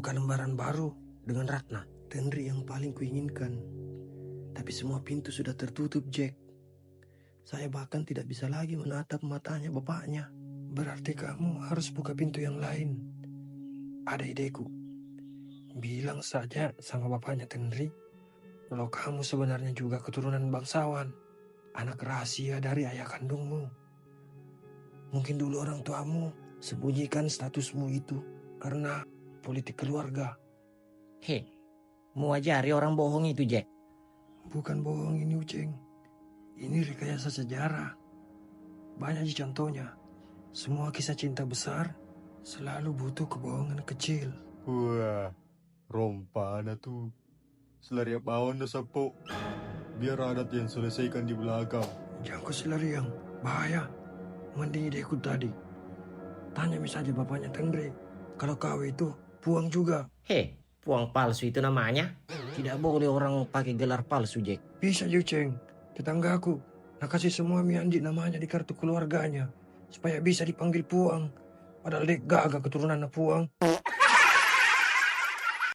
buka lembaran baru dengan Ratna. Tenri yang paling kuinginkan. Tapi semua pintu sudah tertutup, Jack. Saya bahkan tidak bisa lagi menatap matanya bapaknya. Berarti kamu harus buka pintu yang lain. Ada ideku. Bilang saja sama bapaknya Tenri, kalau kamu sebenarnya juga keturunan bangsawan. Anak rahasia dari ayah kandungmu. Mungkin dulu orang tuamu sembunyikan statusmu itu karena politik keluarga. Hei, mau ajari orang bohong itu, Jack? Bukan bohong ini, Uceng. Ini rekayasa sejarah. Banyak contohnya. Semua kisah cinta besar selalu butuh kebohongan kecil. Wah, rompa ada tuh. Selariap bawang dah sapo. Biar adat yang selesaikan di belakang. Jangan kau selariang, bahaya. Mending ideku tadi. Tanya saja bapaknya Tenri. Kalau kau itu puang juga. Hei, puang palsu itu namanya. Tidak boleh orang pakai gelar palsu, Jack. Bisa Uceng. Tetanggaku nak kasih semua Miandi namanya di kartu keluarganya supaya bisa dipanggil puang. Padahal dia gagah keturunan puang.